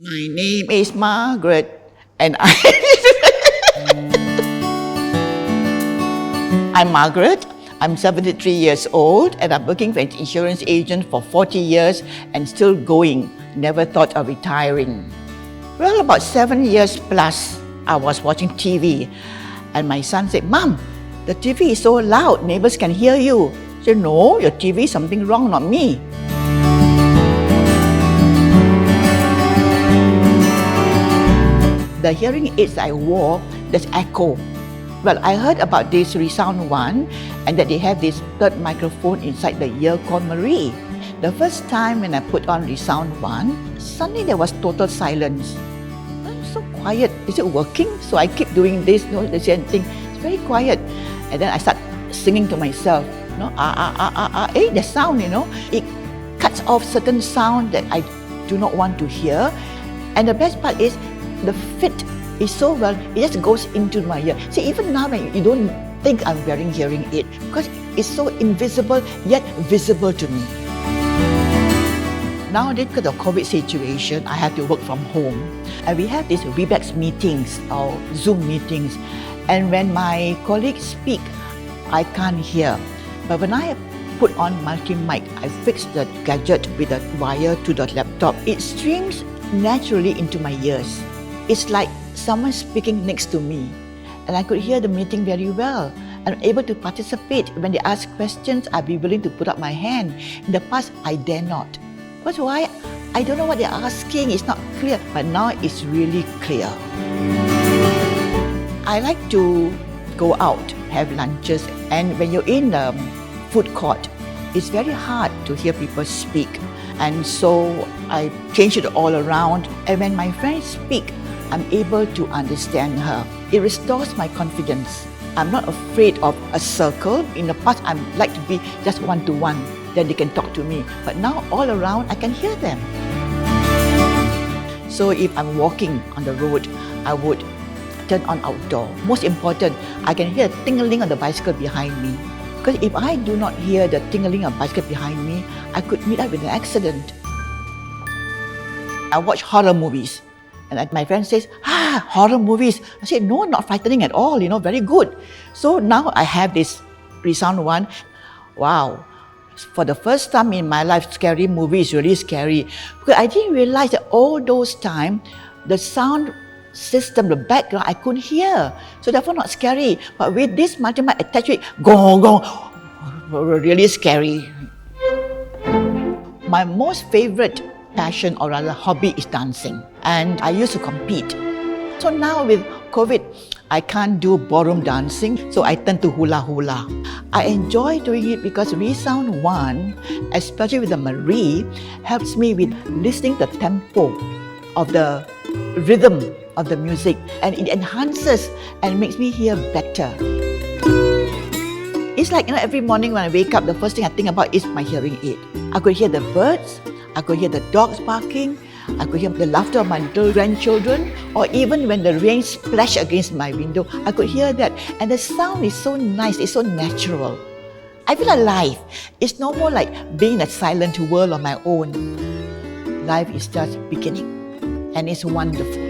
My name is Margaret, and I'm Margaret. I'm 73 years old, and I'm working for an insurance agent for 40 years and still going. Never thought of retiring. Well, about 7 years plus, I was watching TV, and my son said, "Mom, the TV is so loud, neighbors can hear you." I said, "No, your TV is something wrong, not me." The hearing aids I wore, there's echo. Well, I heard about this ReSound ONE and that they have this third microphone inside the ear called Marie. The first time when I put on ReSound ONE, suddenly there was total silence. I'm so quiet. Is it working? So I keep doing this, the same thing. It's very quiet. And then I start singing to myself, the sound, It cuts off certain sound that I do not want to hear. And the best part is, the fit is so well, it just goes into my ear. See, even now when you don't think I'm wearing hearing aid, because it's so invisible yet visible to me. Nowadays, because of the COVID situation, I have to work from home. And we have these Webex meetings or Zoom meetings. And when my colleagues speak, I can't hear. But when I put on multi-mic, I fix the gadget with a wire to the laptop. It streams naturally into my ears. It's like someone speaking next to me, and I could hear the meeting very well. I'm able to participate. When they ask questions, I'll be willing to put up my hand. In the past, I dare not. That's why I don't know what they're asking. It's not clear, but now it's really clear. I like to go out, have lunches, and when you're in the food court, it's very hard to hear people speak. And so I change it all around. And when my friends speak, I'm able to understand her. It restores my confidence. I'm not afraid of a circle. In the past, I like to be just one-to-one. Then they can talk to me. But now, all around, I can hear them. So if I'm walking on the road, I would turn on outdoor. Most important, I can hear a ting-a-ling on the bicycle behind me. Because if I do not hear the ting-a-ling of the bicycle behind me, I could meet up with an accident. I watch horror movies. And my friend says, horror movies. I said, no, not frightening at all, very good. So now I have this ReSound ONE. Wow. For the first time in my life, scary movie is really scary. Because I didn't realize that all those time, the sound system, the background, I couldn't hear. So therefore not scary. But with this multi-mic attached to it, gong, really scary. My most favorite passion, or rather hobby, is dancing. And I used to compete. So now with COVID, I can't do ballroom dancing, so I turn to hula hula. I enjoy doing it because ReSound ONE, especially with the Marie, helps me with listening the tempo of the rhythm of the music, and it enhances and makes me hear better. It's like, every morning when I wake up, the first thing I think about is my hearing aid. I could hear the birds, I could hear the dogs barking, I could hear the laughter of my little grandchildren, or even when the rain splashed against my window, I could hear that. And the sound is so nice, it's so natural. I feel alive. It's no more like being in a silent world on my own. Life is just beginning, and it's wonderful.